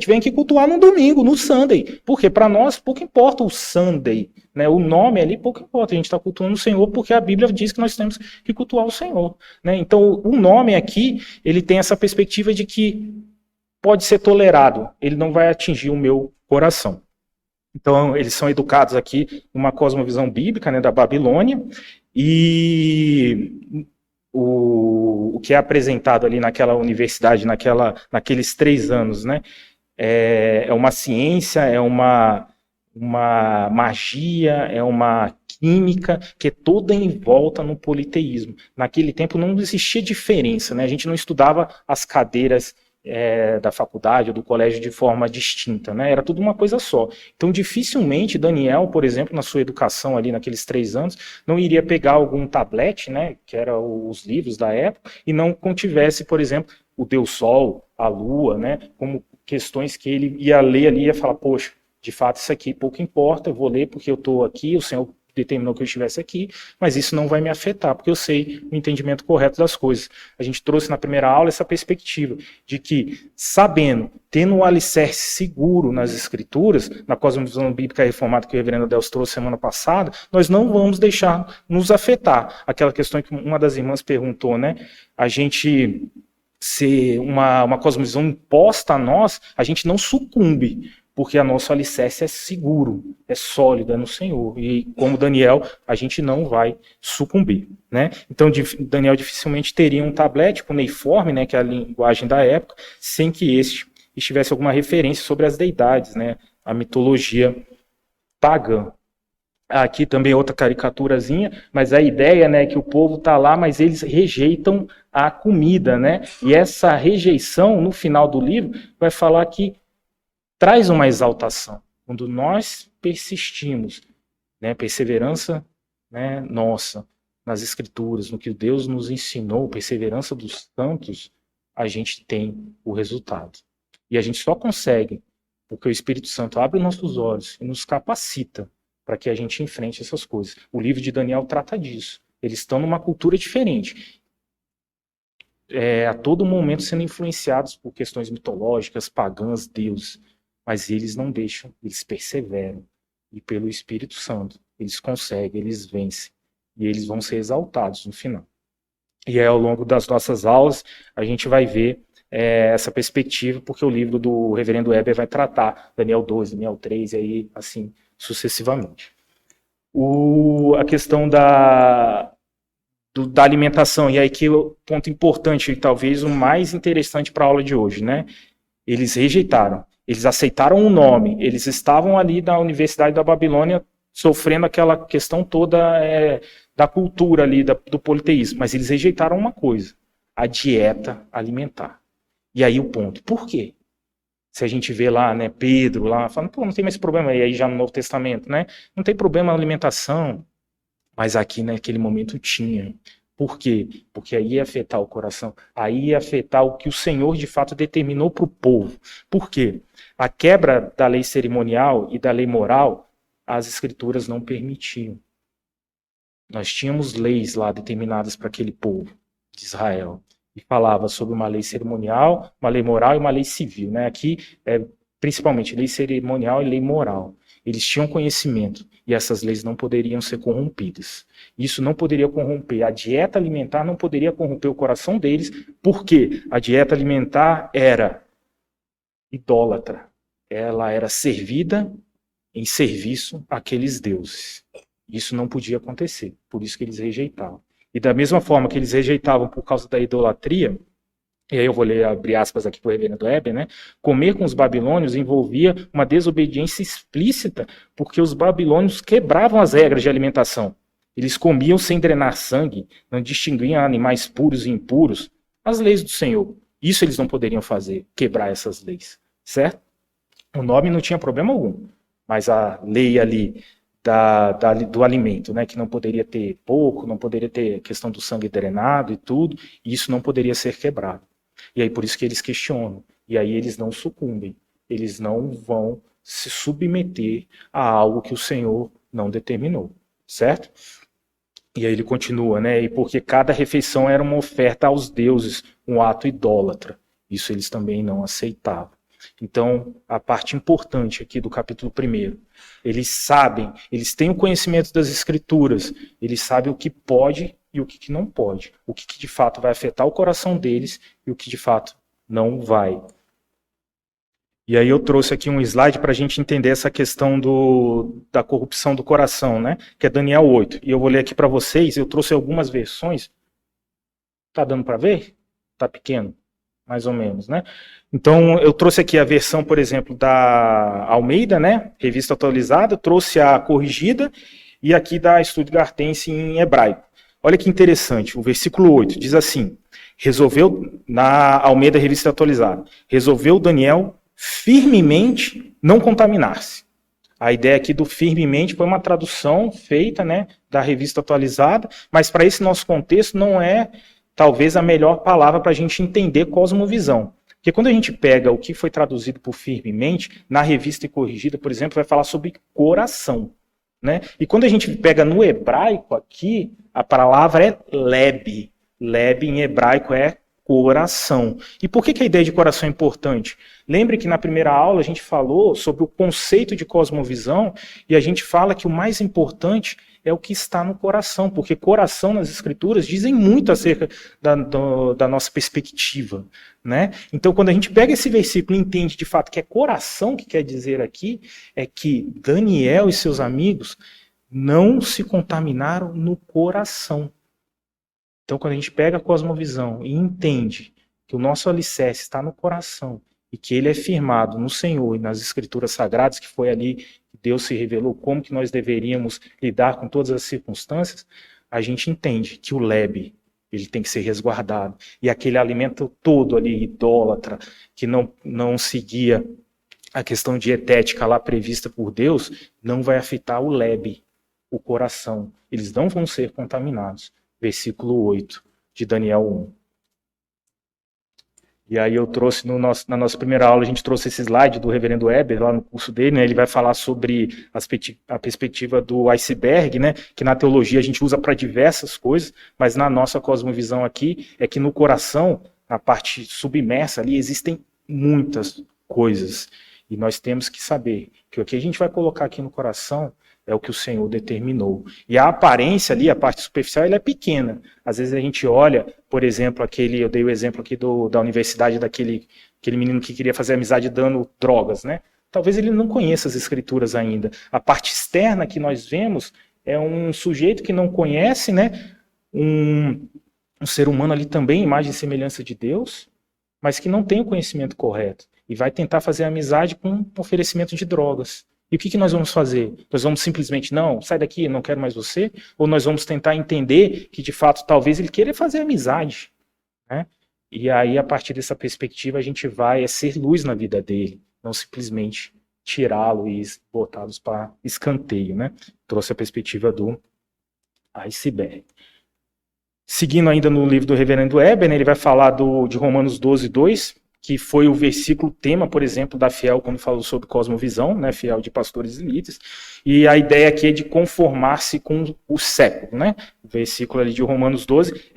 vem aqui cultuar no domingo, no Sunday, porque para nós pouco importa o Sunday, né? O nome ali pouco importa, a gente está cultuando o Senhor porque a Bíblia diz que nós temos que cultuar o Senhor, né? Então o nome aqui, ele tem essa perspectiva de que pode ser tolerado, ele não vai atingir o meu coração. Então eles são educados aqui numa cosmovisão bíblica, né, da Babilônia, e o que é apresentado ali naquela universidade, naqueles 3 anos, né? É uma ciência, é uma magia, é uma química que é toda em volta no politeísmo. Naquele tempo não existia diferença, né? A gente não estudava as cadeiras da faculdade ou do colégio de forma distinta, né? Era tudo uma coisa só. Então, dificilmente Daniel, por exemplo, na sua educação ali naqueles 3 anos, não iria pegar algum tablet, né, que eram os livros da época, e não contivesse, por exemplo, o Deus Sol, a Lua, né, como questões que ele ia ler ali e ia falar, poxa, de fato isso aqui pouco importa, eu vou ler porque eu estou aqui, o Senhor determinou que eu estivesse aqui, mas isso não vai me afetar, porque eu sei o entendimento correto das coisas. A gente trouxe na primeira aula essa perspectiva de que, sabendo, tendo um alicerce seguro nas Escrituras, na cosmovisão bíblica reformada que o reverendo Adelso trouxe semana passada, nós não vamos deixar nos afetar. Aquela questão que uma das irmãs perguntou, né? A gente ser uma cosmovisão imposta a nós, a gente não sucumbe, porque a nosso alicerce é seguro, é sólido, é no Senhor. E como Daniel, a gente não vai sucumbir, né? Então, Daniel dificilmente teria um tablet cuneiforme, né, que é a linguagem da época, sem que este estivesse alguma referência sobre as deidades, né, a mitologia pagã. Aqui também outra caricaturazinha, mas a ideia, né, é que o povo está lá, mas eles rejeitam a comida, né? E essa rejeição, no final do livro, vai falar que traz uma exaltação. Quando nós persistimos, né, perseverança, né, nossa, nas Escrituras, no que Deus nos ensinou, perseverança dos santos, a gente tem o resultado. E a gente só consegue porque o Espírito Santo abre nossos olhos e nos capacita para que a gente enfrente essas coisas. O livro de Daniel trata disso. Eles estão numa cultura diferente. A todo momento sendo influenciados por questões mitológicas, pagãs, deuses. Mas eles não deixam, eles perseveram. E pelo Espírito Santo, eles conseguem, eles vencem. E eles vão ser exaltados no final. E aí, ao longo das nossas aulas, a gente vai ver essa perspectiva, porque o livro do reverendo Weber vai tratar Daniel 2, Daniel 3, e aí assim sucessivamente. A questão da alimentação, e aí que o ponto importante, e talvez o mais interessante para a aula de hoje, né? Eles rejeitaram, eles aceitaram o nome, eles estavam ali na Universidade da Babilônia sofrendo aquela questão toda da cultura ali, do politeísmo, mas eles rejeitaram uma coisa, a dieta alimentar. E aí o ponto, por quê? Se a gente vê lá, né, Pedro lá, falando, pô, não tem mais problema, e aí já no Novo Testamento, né, não tem problema a alimentação, mas aqui naquele momento tinha. Por quê? Porque aí ia afetar o coração, aí ia afetar o que o Senhor de fato determinou para o povo. Por quê? A quebra da lei cerimonial e da lei moral, as Escrituras não permitiam. Nós tínhamos leis lá determinadas para aquele povo de Israel. E falava sobre uma lei cerimonial, uma lei moral e uma lei civil. Né? Aqui, principalmente, lei cerimonial e lei moral. Eles tinham conhecimento e essas leis não poderiam ser corrompidas. Isso não poderia corromper. A dieta alimentar não poderia corromper o coração deles, porque a dieta alimentar era idólatra. Ela era servida em serviço àqueles deuses. Isso não podia acontecer, por isso que eles rejeitavam. E da mesma forma que eles rejeitavam por causa da idolatria, e aí eu vou ler, abrir aspas aqui para o reverendo Weber, né? Comer com os babilônios envolvia uma desobediência explícita, porque os babilônios quebravam as regras de alimentação. Eles comiam sem drenar sangue, não distinguiam animais puros e impuros. As leis do Senhor. Isso eles não poderiam fazer, quebrar essas leis, certo? O nome não tinha problema algum, mas a lei ali do alimento, né, que não poderia ter pouco, não poderia ter questão do sangue drenado e tudo, e isso não poderia ser quebrado. E aí por isso que eles questionam, e aí eles não sucumbem, eles não vão se submeter a algo que o Senhor não determinou, certo? E aí ele continua, né, e porque cada refeição era uma oferta aos deuses, um ato idólatra, isso eles também não aceitavam. Então, a parte importante aqui do capítulo 1, eles sabem, eles têm o conhecimento das Escrituras, eles sabem o que pode e o que não pode, o que de fato vai afetar o coração deles e o que de fato não vai. E aí eu trouxe aqui um slide para a gente entender essa questão da corrupção do coração, né? Que é Daniel 8. E eu vou ler aqui para vocês, eu trouxe algumas versões. Tá dando para ver? Tá pequeno? Mais ou menos, né? Então, eu trouxe aqui a versão, por exemplo, da Almeida, né? Revista atualizada, trouxe a corrigida e aqui da Stuttgartense em hebraico. Olha que interessante, o versículo 8 diz assim, na Almeida Revista Atualizada, resolveu Daniel firmemente não contaminar-se. A ideia aqui do firmemente foi uma tradução feita, né, da Revista Atualizada, mas para esse nosso contexto não é talvez a melhor palavra para a gente entender cosmovisão. Porque quando a gente pega o que foi traduzido por firmemente, na Revista e Corrigida, por exemplo, vai falar sobre coração. Né? E quando a gente pega no hebraico aqui, a palavra é leb. Leb em hebraico é coração. E por que a ideia de coração é importante? Lembre que na primeira aula a gente falou sobre o conceito de cosmovisão e a gente fala que o mais importante é o que está no coração, porque coração nas Escrituras dizem muito acerca da nossa perspectiva. Né? Então, quando a gente pega esse versículo e entende de fato que é coração que quer dizer aqui, é que Daniel e seus amigos não se contaminaram no coração. Então, quando a gente pega a cosmovisão e entende que o nosso alicerce está no coração e que ele é firmado no Senhor e nas Escrituras Sagradas, que foi ali que Deus se revelou, como que nós deveríamos lidar com todas as circunstâncias, a gente entende que o lebe, ele tem que ser resguardado. E aquele alimento todo ali, idólatra, que não seguia a questão dietética lá prevista por Deus, não vai afetar o lebe, o coração. Eles não vão ser contaminados. Versículo 8 de Daniel 1. E aí eu trouxe, na nossa primeira aula, a gente trouxe esse slide do reverendo Weber, lá no curso dele, né? Ele vai falar sobre a perspectiva do iceberg, né? Que na teologia a gente usa para diversas coisas, mas na nossa cosmovisão aqui, é que no coração, na parte submersa ali, existem muitas coisas. E nós temos que saber que o que a gente vai colocar aqui no coração é o que o Senhor determinou. E a aparência ali, a parte superficial, ela é pequena. Às vezes a gente olha, por exemplo, eu dei o exemplo aqui da universidade, aquele menino que queria fazer amizade dando drogas, né? Talvez ele não conheça as escrituras ainda. A parte externa que nós vemos é um sujeito que não conhece, né? Um ser humano ali também, imagem e semelhança de Deus, mas que não tem o conhecimento correto. E vai tentar fazer amizade com oferecimento de drogas. E o que nós vamos fazer? Nós vamos simplesmente, não, sai daqui, não quero mais você? Ou nós vamos tentar entender que, de fato, talvez ele queira fazer amizade, né? E aí, a partir dessa perspectiva, a gente vai ser luz na vida dele, não simplesmente tirá-lo e botá-los para escanteio, né? Trouxe a perspectiva do iceberg. Seguindo ainda no livro do reverendo Weber, né, ele vai falar de Romanos 12, 2, que foi o versículo tema, por exemplo, da Fiel, quando falou sobre cosmovisão, né, Fiel de pastores e líderes, e a ideia aqui é de conformar-se com o século, né? O versículo ali de Romanos 12,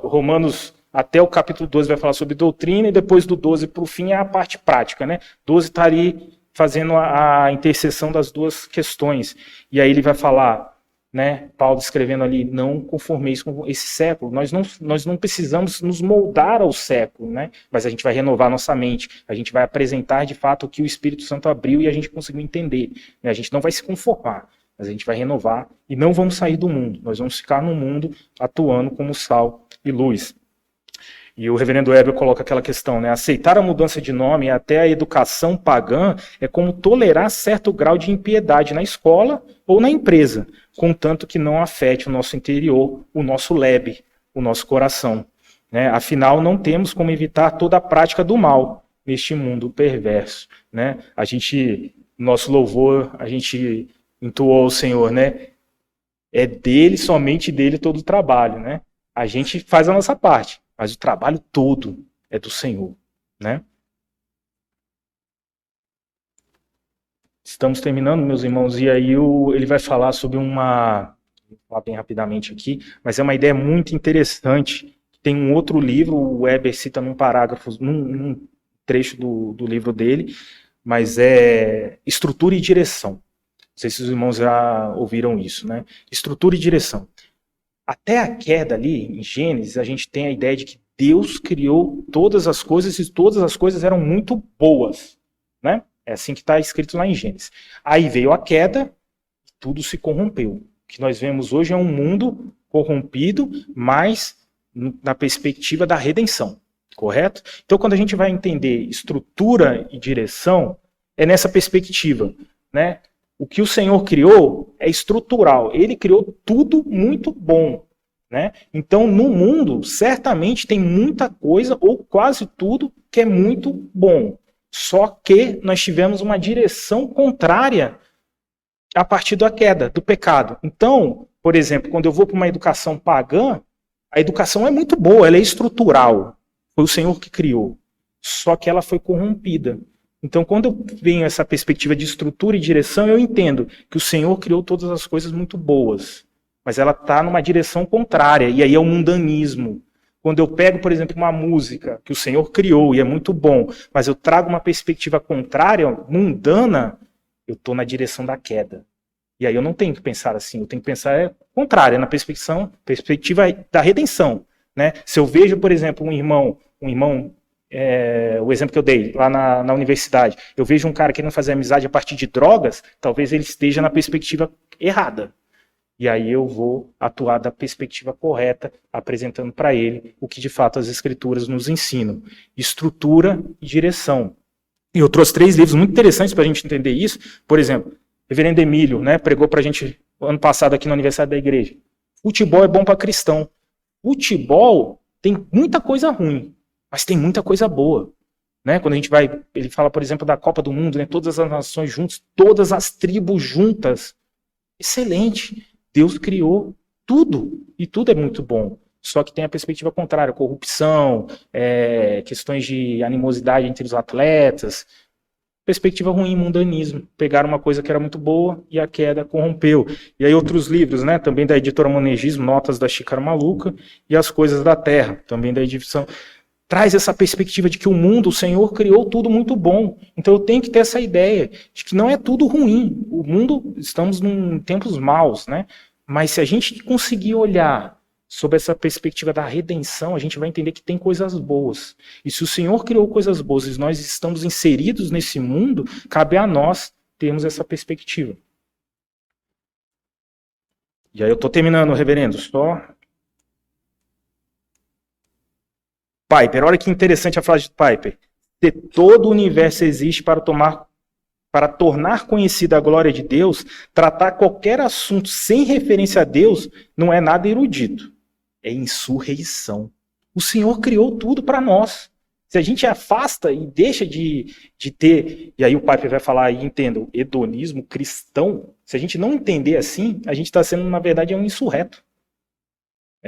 Romanos até o capítulo 12 vai falar sobre doutrina, e depois do 12 para o fim é a parte prática, né? 12 está ali fazendo a interseção das duas questões, e aí ele vai falar, né, Paulo escrevendo ali, não conformeis com esse século, nós não precisamos nos moldar ao século, né, mas a gente vai renovar nossa mente, a gente vai apresentar de fato o que o Espírito Santo abriu e a gente conseguiu entender, né, a gente não vai se conformar, mas a gente vai renovar e não vamos sair do mundo, nós vamos ficar no mundo atuando como sal e luz. E o reverendo Weber coloca aquela questão, né? Aceitar a mudança de nome e até a educação pagã é como tolerar certo grau de impiedade na escola ou na empresa, contanto que não afete o nosso interior, o nosso lebe, o nosso coração, né? Afinal, não temos como evitar toda a prática do mal neste mundo perverso, né? Nosso louvor, a gente entoou ao Senhor, né? É dele, somente dele todo o trabalho, né? A gente faz a nossa parte, mas o trabalho todo é do Senhor, né? Estamos terminando, meus irmãos, e aí ele vai falar sobre vou falar bem rapidamente aqui, mas é uma ideia muito interessante. Tem um outro livro, o Weber cita num parágrafo, num trecho do livro dele, mas é Estrutura e Direção. Não sei se os irmãos já ouviram isso, né? Estrutura e direção. Até a queda ali, em Gênesis, a gente tem a ideia de que Deus criou todas as coisas e todas as coisas eram muito boas, né? É assim que está escrito lá em Gênesis. Aí veio a queda, tudo se corrompeu. O que nós vemos hoje é um mundo corrompido, mas na perspectiva da redenção, correto? Então, quando a gente vai entender estrutura e direção, é nessa perspectiva, né? O que o Senhor criou é estrutural. Ele criou tudo muito bom, né? Então, no mundo, certamente tem muita coisa, ou quase tudo, que é muito bom. Só que nós tivemos uma direção contrária a partir da queda, do pecado. Então, por exemplo, quando eu vou para uma educação pagã, a educação é muito boa, ela é estrutural. Foi o Senhor que criou. Só que ela foi corrompida. Então, quando eu venho essa perspectiva de estrutura e direção, eu entendo que o Senhor criou todas as coisas muito boas, mas ela está numa direção contrária, e aí é o mundanismo. Quando eu pego, por exemplo, uma música que o Senhor criou e é muito bom, mas eu trago uma perspectiva contrária, mundana, eu estou na direção da queda. E aí eu não tenho que pensar assim, eu tenho que pensar contrária, na perspectiva da redenção, né? Se eu vejo, por exemplo, um irmão, o exemplo que eu dei lá na universidade, eu vejo um cara querendo fazer amizade a partir de drogas, talvez ele esteja na perspectiva errada. E aí eu vou atuar da perspectiva correta, apresentando para ele o que de fato as escrituras nos ensinam. Estrutura e direção. E eu trouxe 3 livros muito interessantes para a gente entender isso. Por exemplo, Reverendo Emílio, né, pregou para a gente ano passado aqui no aniversário da igreja. Futebol é bom para cristão. Futebol tem muita coisa ruim, mas tem muita coisa boa. Né? Quando a gente vai, ele fala, por exemplo, da Copa do Mundo, né? Todas as nações juntas, todas as tribos juntas. Excelente. Deus criou tudo, e tudo é muito bom. Só que tem a perspectiva contrária, corrupção, questões de animosidade entre os atletas, perspectiva ruim, mundanismo. Pegaram uma coisa que era muito boa e a queda corrompeu. E aí outros livros, né? Também da editora Monegismo, Notas da Xícara Maluca, e As Coisas da Terra, também da edição. Traz essa perspectiva de que o mundo, o Senhor criou tudo muito bom. Então eu tenho que ter essa ideia de que não é tudo ruim. O mundo, estamos em tempos maus, né? Mas se a gente conseguir olhar sob essa perspectiva da redenção, a gente vai entender que tem coisas boas. E se o Senhor criou coisas boas e nós estamos inseridos nesse mundo, cabe a nós termos essa perspectiva. E aí eu estou terminando, reverendo, só... Piper, olha que interessante a frase de Piper. Se todo o universo existe para tornar conhecida a glória de Deus, tratar qualquer assunto sem referência a Deus não é nada erudito. É insurreição. O Senhor criou tudo para nós. Se a gente afasta e deixa de ter, e aí o Piper vai falar, e entenda, o hedonismo cristão, se a gente não entender assim, a gente está sendo, na verdade, um insurreto.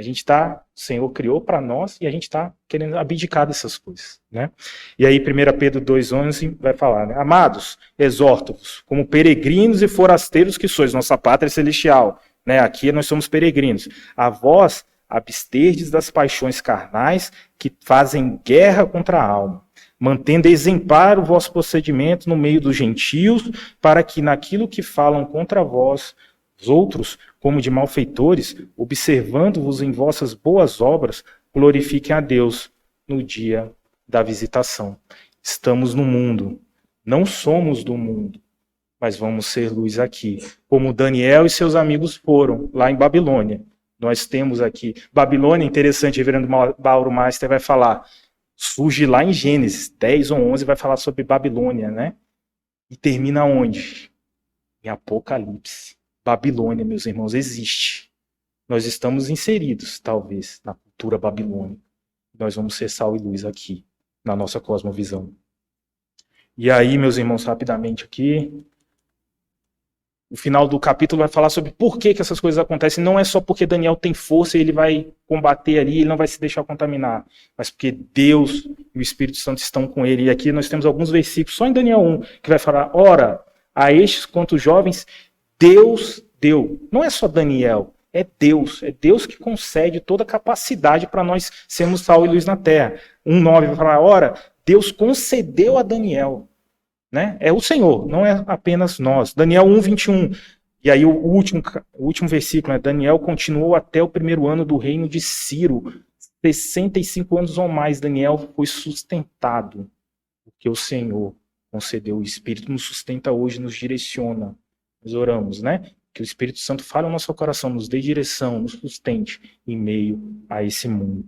O Senhor criou para nós e a gente está querendo abdicar dessas coisas, né? E aí 1 Pedro 2,11 vai falar, né? Amados, exorto-vos, como peregrinos e forasteiros que sois, nossa pátria celestial, né? Aqui nós somos peregrinos. A vós absterdes das paixões carnais que fazem guerra contra a alma, mantendo exemplar o vosso procedimento no meio dos gentios, para que naquilo que falam contra vós, os outros, como de malfeitores, observando-vos em vossas boas obras, glorifiquem a Deus no dia da visitação. Estamos no mundo, não somos do mundo, mas vamos ser luz aqui, como Daniel e seus amigos foram lá em Babilônia. Nós temos aqui, Babilônia, interessante, o reverendo Mauro Meister vai falar, surge lá em Gênesis 10 ou 11, vai falar sobre Babilônia, né? E termina onde? Em Apocalipse. Babilônia, meus irmãos, existe. Nós estamos inseridos, talvez, na cultura babilônica. Nós vamos ser sal e luz aqui, na nossa cosmovisão. E aí, meus irmãos, rapidamente aqui, o final do capítulo vai falar sobre por que essas coisas acontecem. Não é só porque Daniel tem força e ele vai combater ali, ele não vai se deixar contaminar, mas porque Deus e o Espírito Santo estão com ele. E aqui nós temos alguns versículos, só em Daniel 1, que vai falar, ora, a estes quanto os jovens, Deus deu. Não é só Daniel, é Deus que concede toda a capacidade para nós sermos sal e luz na terra. 1,9 vai falar, ora, Deus concedeu a Daniel, né? É o Senhor, não é apenas nós. Daniel 1,21, e aí o último versículo, né? Daniel continuou até o primeiro ano do reino de Ciro, 65 anos ou mais, Daniel foi sustentado, porque o Senhor concedeu, o Espírito nos sustenta hoje, nos direciona. Nós oramos, né? Que o Espírito Santo fale ao nosso coração, nos dê direção, nos sustente em meio a esse mundo.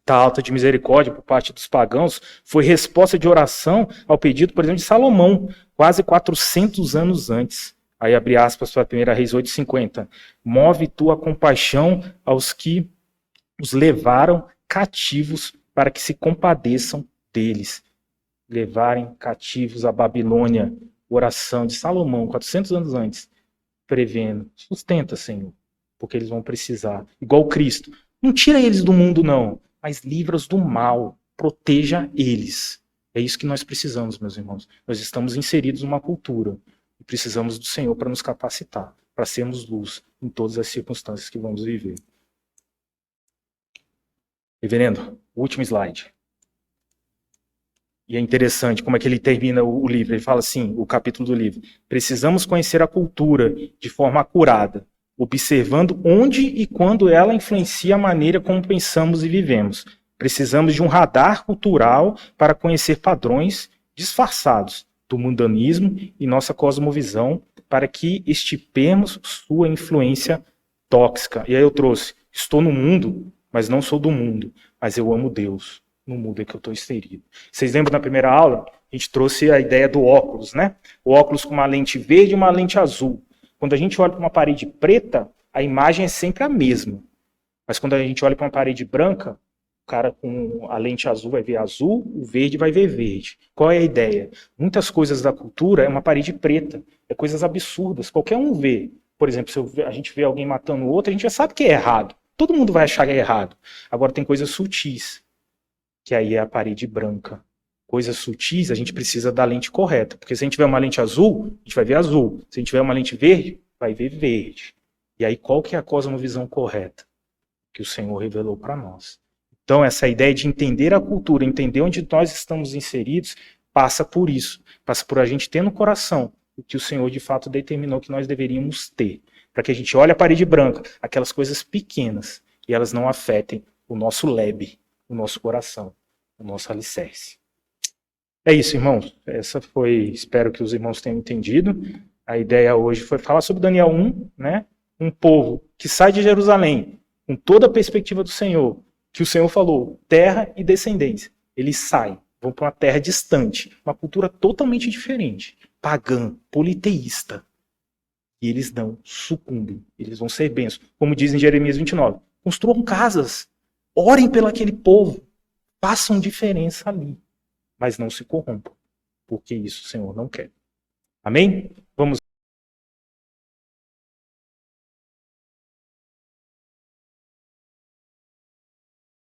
A alta de misericórdia por parte dos pagãos foi resposta de oração ao pedido, por exemplo, de Salomão, quase 400 anos antes. Aí abre aspas para 1 Reis 8,50. Move tua compaixão aos que os levaram cativos para que se compadeçam deles. Levarem cativos à Babilônia. Oração de Salomão, 400 anos antes, prevendo. Sustenta, Senhor, porque eles vão precisar. Igual Cristo. Não tira eles do mundo, não, mas livra-os do mal. Proteja eles. É isso que nós precisamos, meus irmãos. Nós estamos inseridos numa cultura e precisamos do Senhor para nos capacitar, para sermos luz em todas as circunstâncias que vamos viver. Reverendo, último slide. E é interessante como é que ele termina o livro. Ele fala assim, o capítulo do livro. Precisamos conhecer a cultura de forma acurada, observando onde e quando ela influencia a maneira como pensamos e vivemos. Precisamos de um radar cultural para conhecer padrões disfarçados do mundanismo e nossa cosmovisão para que estipemos sua influência tóxica. E aí eu trouxe, estou no mundo, mas não sou do mundo, mas eu amo Deus. no mundo em que eu estou inserido. Vocês lembram na primeira aula? A gente trouxe a ideia do óculos, né? O óculos com uma lente verde e uma lente azul. Quando a gente olha para uma parede preta, a imagem é sempre a mesma. Mas quando a gente olha para uma parede branca, o cara com a lente azul vai ver azul, o verde vai ver verde. Qual é a ideia? Muitas coisas da cultura é uma parede preta, é coisas absurdas. Qualquer um vê. Por exemplo, se a gente vê alguém matando o outro, a gente já sabe que é errado. Todo mundo vai achar que é errado. Agora tem coisas sutis, que aí é a parede branca. Coisas sutis, a gente precisa da lente correta. Porque se a gente tiver uma lente azul, a gente vai ver azul. Se a gente tiver uma lente verde, vai ver verde. E aí qual que é a cosmovisão correta? Que o Senhor revelou para nós. Então, essa ideia de entender a cultura, entender onde nós estamos inseridos, passa por isso. Passa por a gente ter no coração o que o Senhor, de fato, determinou que nós deveríamos ter. Para que a gente olhe a parede branca, aquelas coisas pequenas, e elas não afetem o nosso lebe, o nosso coração, o nosso alicerce. É isso, irmãos. Essa foi, espero que os irmãos tenham entendido. A ideia hoje foi falar sobre Daniel 1, né? Um povo que sai de Jerusalém, com toda a perspectiva do Senhor, que o Senhor falou, terra e descendência. Eles saem, vão para uma terra distante, uma cultura totalmente diferente, pagã, politeísta. E eles não sucumbem, eles vão ser bênçãos. Como diz em Jeremias 29, construam casas, orem pelo aquele povo, façam diferença ali, mas não se corrompam, porque isso o Senhor não quer. Amém? Vamos